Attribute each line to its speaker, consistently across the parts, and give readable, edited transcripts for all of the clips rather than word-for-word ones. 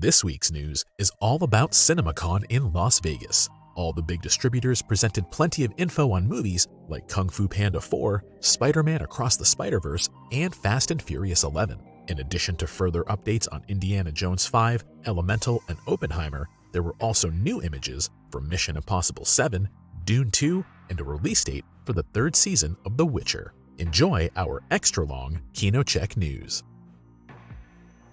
Speaker 1: This week's news is all about CinemaCon in Las Vegas. All the big distributors presented plenty of info on movies like Kung Fu Panda 4, Spider-Man Across the Spider-Verse, and Fast and Furious 11. In addition to further updates on Indiana Jones 5, Elemental, and Oppenheimer, there were also new images for Mission Impossible 7, Dune 2, and a release date for the third season of The Witcher. Enjoy our extra-long KinoCheck news.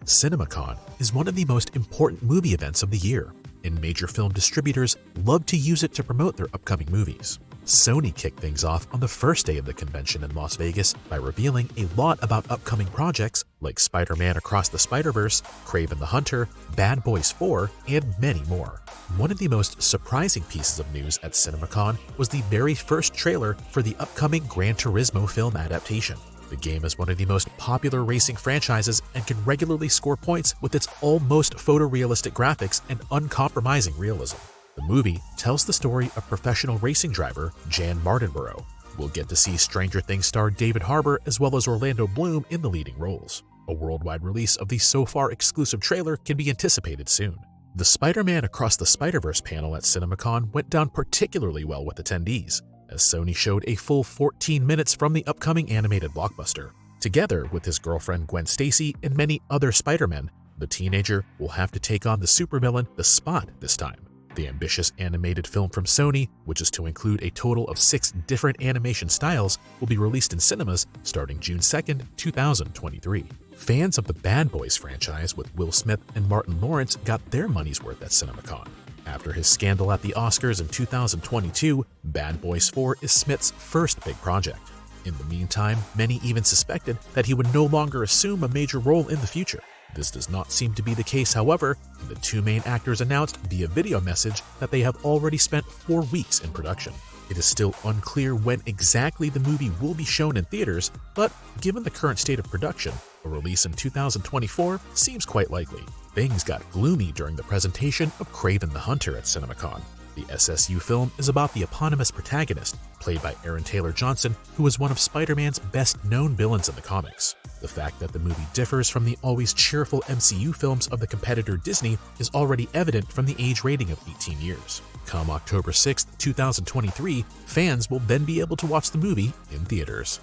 Speaker 1: CinemaCon is one of the most important movie events of the year, and major film distributors love to use it to promote their upcoming movies. Sony kicked things off on the first day of the convention in Las Vegas by revealing a lot about upcoming projects like Spider-Man Across the Spider-Verse, Kraven the Hunter, Bad Boys 4, and many more. One of the most surprising pieces of news at CinemaCon was the very first trailer for the upcoming Gran Turismo film adaptation. The game is one of the most popular racing franchises and can regularly score points with its almost photorealistic graphics and uncompromising realism. The movie tells the story of professional racing driver Jan Mardenborough. We'll get to see Stranger Things star David Harbour as well as Orlando Bloom in the leading roles. A worldwide release of the so far exclusive trailer can be anticipated soon. The Spider-Man Across the Spider-Verse panel at CinemaCon went down particularly well with attendees, as Sony showed a full 14 minutes from the upcoming animated blockbuster. Together with his girlfriend Gwen Stacy and many other Spider-Men, the teenager will have to take on the supervillain The Spot this time. The ambitious animated film from Sony, which is to include a total of 6 different animation styles, will be released in cinemas starting June 2, 2023. Fans of the Bad Boys franchise with Will Smith and Martin Lawrence got their money's worth at CinemaCon. After his scandal at the Oscars in 2022, Bad Boys 4 is Smith's first big project. In the meantime, many even suspected that he would no longer assume a major role in the future. This does not seem to be the case, however, and the two main actors announced via video message that they have already spent 4 weeks in production. It is still unclear when exactly the movie will be shown in theaters, but given the current state of production, a release in 2024 seems quite likely. Things got gloomy during the presentation of Kraven the Hunter at CinemaCon. The SSU film is about the eponymous protagonist, played by Aaron Taylor Johnson, who is one of Spider-Man's best-known villains in the comics. The fact that the movie differs from the always cheerful MCU films of the competitor Disney is already evident from the age rating of 18 years. Come October 6, 2023, fans will then be able to watch the movie in theaters.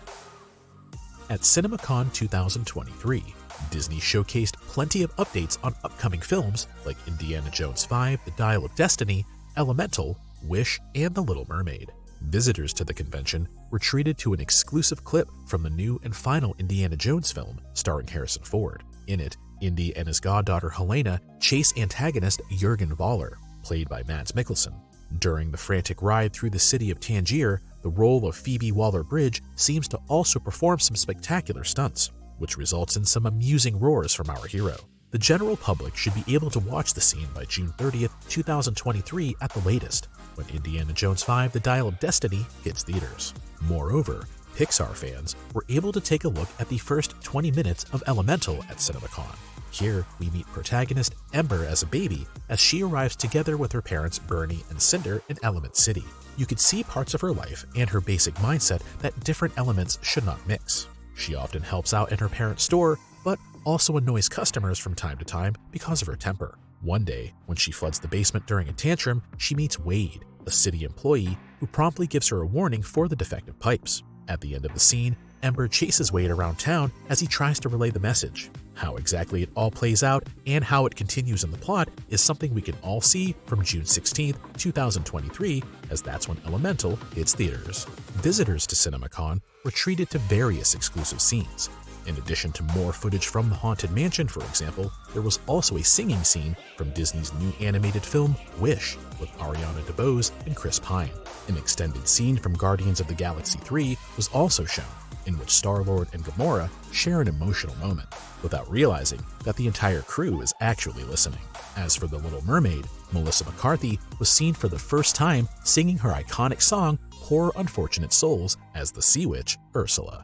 Speaker 1: At CinemaCon 2023, Disney showcased plenty of updates on upcoming films like Indiana Jones 5, The Dial of Destiny, Elemental, Wish, and The Little Mermaid. Visitors to the convention were treated to an exclusive clip from the new and final Indiana Jones film starring Harrison Ford. In it, Indy and his goddaughter Helena chase antagonist Jurgen Voller, played by Mads Mikkelsen. During the frantic ride through the city of Tangier, the role of Phoebe Waller-Bridge seems to also perform some spectacular stunts, which results in some amusing roars from our hero. The general public should be able to watch the scene by June 30, 2023 at the latest, when Indiana Jones 5 The Dial of Destiny hits theaters. Moreover, Pixar fans were able to take a look at the first 20 minutes of Elemental at CinemaCon. Here, we meet protagonist Ember as a baby as she arrives together with her parents Bernie and Cinder in Element City. You could see parts of her life and her basic mindset that different elements should not mix. She often helps out in her parents' store, but also annoys customers from time to time because of her temper. One day, when she floods the basement during a tantrum, she meets Wade, a city employee who promptly gives her a warning for the defective pipes. At the end of the scene, Ember chases Wade around town as he tries to relay the message. How exactly it all plays out and how it continues in the plot is something we can all see from June 16, 2023, as that's when Elemental hits theaters. Visitors to CinemaCon were treated to various exclusive scenes. In addition to more footage from the Haunted Mansion, for example, there was also a singing scene from Disney's new animated film, Wish, with Ariana DeBose and Chris Pine. An extended scene from Guardians of the Galaxy 3 was also shown, in which Star-Lord and Gamora share an emotional moment, without realizing that the entire crew is actually listening. As for The Little Mermaid, Melissa McCarthy was seen for the first time singing her iconic song, Poor Unfortunate Souls, as the Sea Witch, Ursula.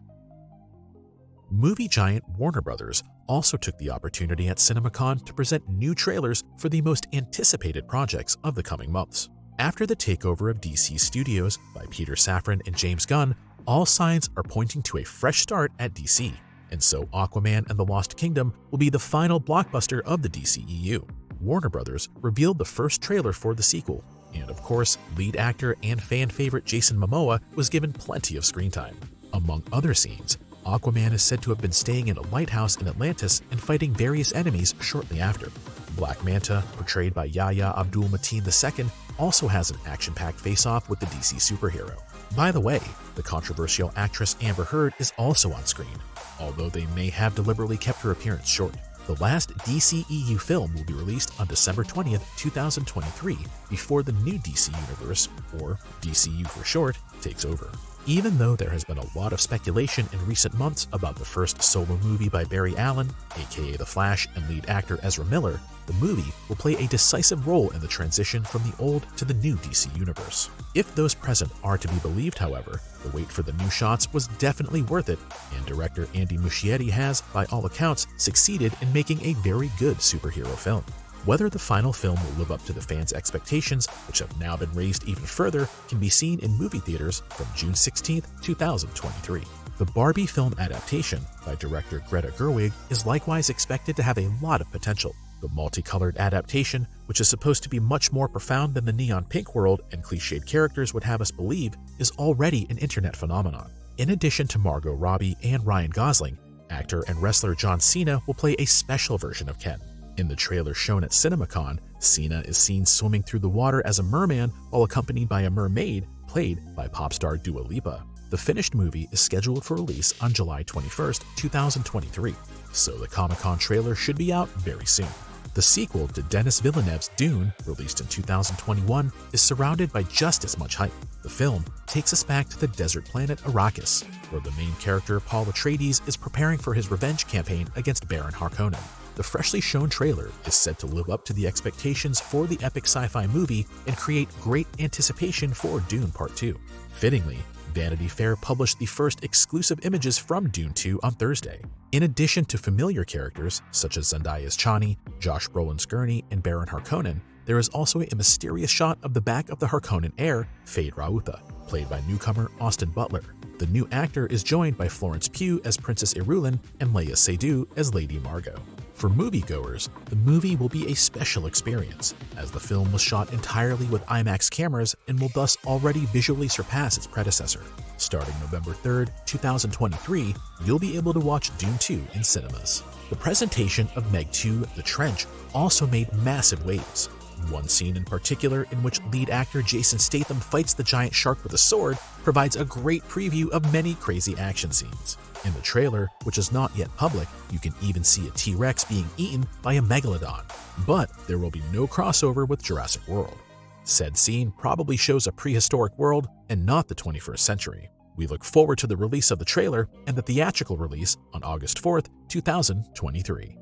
Speaker 1: Movie giant Warner Bros. Also took the opportunity at CinemaCon to present new trailers for the most anticipated projects of the coming months. After the takeover of DC Studios by Peter Safran and James Gunn, all signs are pointing to a fresh start at DC, and so Aquaman and the Lost Kingdom will be the final blockbuster of the DCEU. Warner Brothers revealed the first trailer for the sequel, and of course, lead actor and fan favorite Jason Momoa was given plenty of screen time. Among other scenes, Aquaman is said to have been staying in a lighthouse in Atlantis and fighting various enemies shortly after. Black Manta, portrayed by Yahya Abdul-Mateen II, also has an action-packed face-off with the DC superhero. By the way, the controversial actress Amber Heard is also on screen, although they may have deliberately kept her appearance short. The last DCEU film will be released on December 20th, 2023, before the new DC Universe, or DCU for short, takes over. Even though there has been a lot of speculation in recent months about the first solo movie by Barry Allen, aka The Flash, and lead actor Ezra Miller, the movie will play a decisive role in the transition from the old to the new DC Universe. If those present are to be believed, however, the wait for the new shots was definitely worth it, and director Andy Muschietti has, by all accounts, succeeded in making a very good superhero film. Whether the final film will live up to the fans' expectations, which have now been raised even further, can be seen in movie theaters from June 16, 2023. The Barbie film adaptation by director Greta Gerwig is likewise expected to have a lot of potential. The multicolored adaptation, which is supposed to be much more profound than the neon pink world and cliched characters would have us believe, is already an internet phenomenon. In addition to Margot Robbie and Ryan Gosling, actor and wrestler John Cena will play a special version of Ken. In the trailer shown at CinemaCon, Cena is seen swimming through the water as a merman while accompanied by a mermaid played by pop star Dua Lipa. The finished movie is scheduled for release on July 21, 2023, so the Comic-Con trailer should be out very soon. The sequel to Denis Villeneuve's Dune, released in 2021, is surrounded by just as much hype. The film takes us back to the desert planet Arrakis, where the main character Paul Atreides is preparing for his revenge campaign against Baron Harkonnen. The freshly shown trailer is said to live up to the expectations for the epic sci-fi movie and create great anticipation for Dune Part 2. Fittingly, Vanity Fair published the first exclusive images from Dune 2 on Thursday. In addition to familiar characters such as Zendaya's Chani, Josh Brolin's Gurney, and Baron Harkonnen, there is also a mysterious shot of the back of the Harkonnen heir, Fade Rautha, played by newcomer Austin Butler. The new actor is joined by Florence Pugh as Princess Irulan and Léa Seydoux as Lady Margot. For moviegoers, the movie will be a special experience, as the film was shot entirely with IMAX cameras and will thus already visually surpass its predecessor. Starting November 3, 2023, you'll be able to watch Dune 2 in cinemas. The presentation of Meg 2: The Trench also made massive waves. One scene in particular, in which lead actor Jason Statham fights the giant shark with a sword, provides a great preview of many crazy action scenes. In the trailer, which is not yet public, you can even see a T-Rex being eaten by a megalodon. But there will be no crossover with Jurassic World. Said scene probably shows a prehistoric world and not the 21st century. We look forward to the release of the trailer and the theatrical release on August 4, 2023.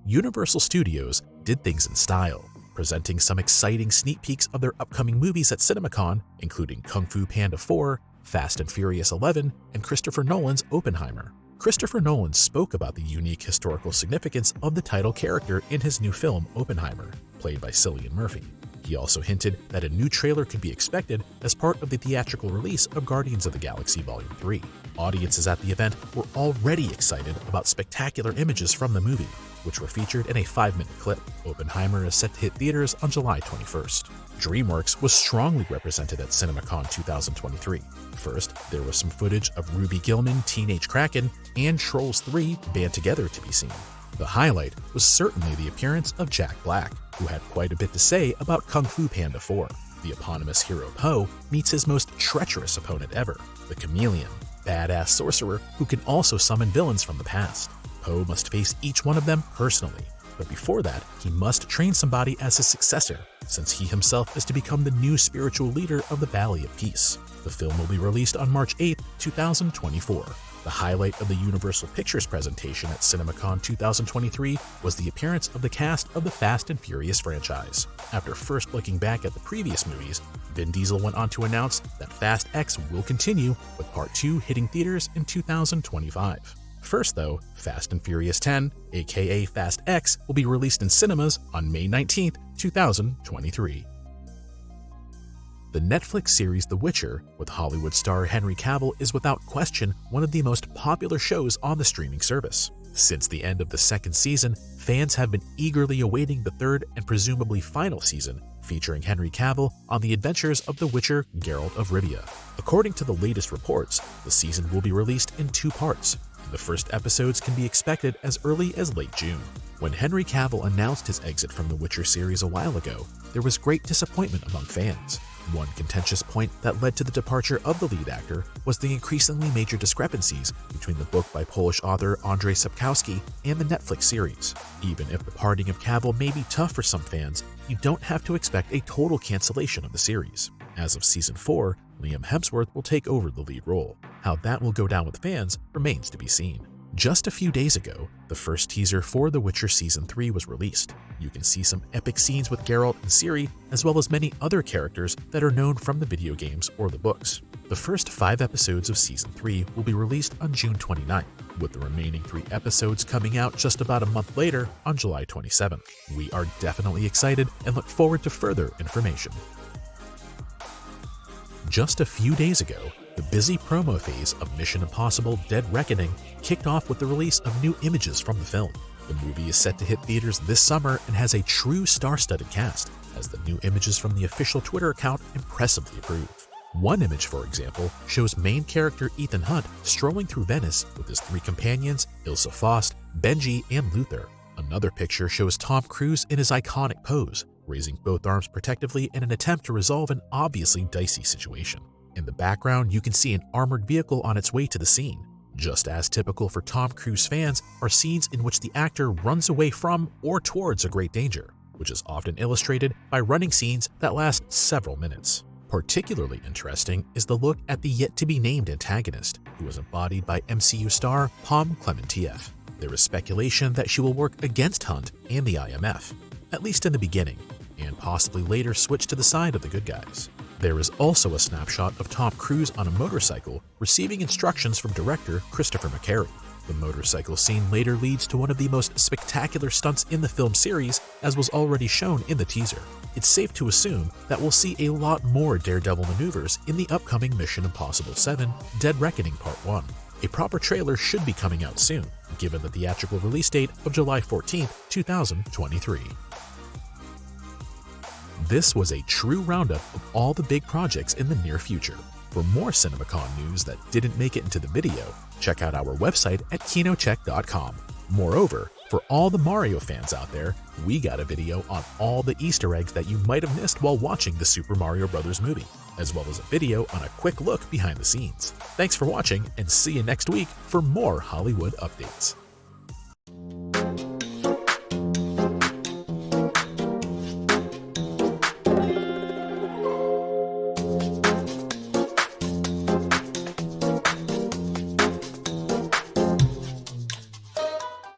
Speaker 1: Universal Studios did things in style, presenting some exciting sneak peeks of their upcoming movies at CinemaCon, including Kung Fu Panda 4, Fast and Furious 11, and Christopher Nolan's Oppenheimer. Christopher Nolan spoke about the unique historical significance of the title character in his new film Oppenheimer, played by Cillian Murphy. He also hinted that a new trailer could be expected as part of the theatrical release of Guardians of the Galaxy Volume 3. Audiences at the event were already excited about spectacular images from the movie, which were featured in a 5-minute clip. Oppenheimer is set to hit theaters on July 21st. DreamWorks was strongly represented at CinemaCon 2023. First, there was some footage of Ruby Gillman, Teenage Kraken, and Trolls 3 band together to be seen. The highlight was certainly the appearance of Jack Black, who had quite a bit to say about Kung Fu Panda 4. The eponymous hero Po meets his most treacherous opponent ever, the Chameleon, badass sorcerer who can also summon villains from the past. Po must face each one of them personally, but before that, he must train somebody as his successor, since he himself is to become the new spiritual leader of the Valley of Peace. The film will be released on March 8, 2024. The highlight of the Universal Pictures presentation at CinemaCon 2023 was the appearance of the cast of the Fast and Furious franchise. After first looking back at the previous movies, Vin Diesel went on to announce that Fast X will continue, with Part 2 hitting theaters in 2025. First though, Fast and Furious 10, aka Fast X, will be released in cinemas on May 19, 2023. The Netflix series The Witcher, with Hollywood star Henry Cavill, is without question one of the most popular shows on the streaming service. Since the end of the second season, fans have been eagerly awaiting the third and presumably final season, featuring Henry Cavill on the adventures of the Witcher Geralt of Rivia. According to the latest reports, the season will be released in 2 parts, and the first episodes can be expected as early as late June. When Henry Cavill announced his exit from the Witcher series a while ago, there was great disappointment among fans. One contentious point that led to the departure of the lead actor was the increasingly major discrepancies between the book by Polish author Andrzej Sapkowski and the Netflix series. Even if the parting of Cavill may be tough for some fans, you don't have to expect a total cancellation of the series. As of season 4, Liam Hemsworth will take over the lead role. How that will go down with fans remains to be seen. Just a few days ago, the first teaser for The Witcher Season 3 was released. You can see some epic scenes with Geralt and Ciri, as well as many other characters that are known from the video games or the books. The first 5 episodes of Season 3 will be released on June 29th, with the remaining 3 episodes coming out just about a month later on July 27th. We are definitely excited and look forward to further information. Just a few days ago, the busy promo phase of Mission Impossible: Dead Reckoning kicked off with the release of new images from the film. The movie is set to hit theaters this summer and has a true star-studded cast, as the new images from the official Twitter account impressively prove. One image, for example, shows main character Ethan Hunt strolling through Venice with his 3 companions, Ilsa Faust, Benji, and Luther. Another picture shows Tom Cruise in his iconic pose, raising both arms protectively in an attempt to resolve an obviously dicey situation. In the background, you can see an armored vehicle on its way to the scene. Just as typical for Tom Cruise fans are scenes in which the actor runs away from or towards a great danger, which is often illustrated by running scenes that last several minutes. Particularly interesting is the look at the yet-to-be-named antagonist, who is embodied by MCU star Pom Klementieff. There is speculation that she will work against Hunt and the IMF, at least in the beginning, and possibly later switch to the side of the good guys. There is also a snapshot of Tom Cruise on a motorcycle receiving instructions from director Christopher McQuarrie. The motorcycle scene later leads to one of the most spectacular stunts in the film series, as was already shown in the teaser. It's safe to assume that we'll see a lot more daredevil maneuvers in the upcoming Mission Impossible 7: Dead Reckoning Part 1. A proper trailer should be coming out soon, given the theatrical release date of July 14, 2023. This was a true roundup of all the big projects in the near future. For more CinemaCon news that didn't make it into the video, check out our website at KinoCheck.com. Moreover, for all the Mario fans out there, we got a video on all the Easter eggs that you might have missed while watching the Super Mario Bros. Movie, as well as a video on a quick look behind the scenes. Thanks for watching, and see you next week for more Hollywood updates.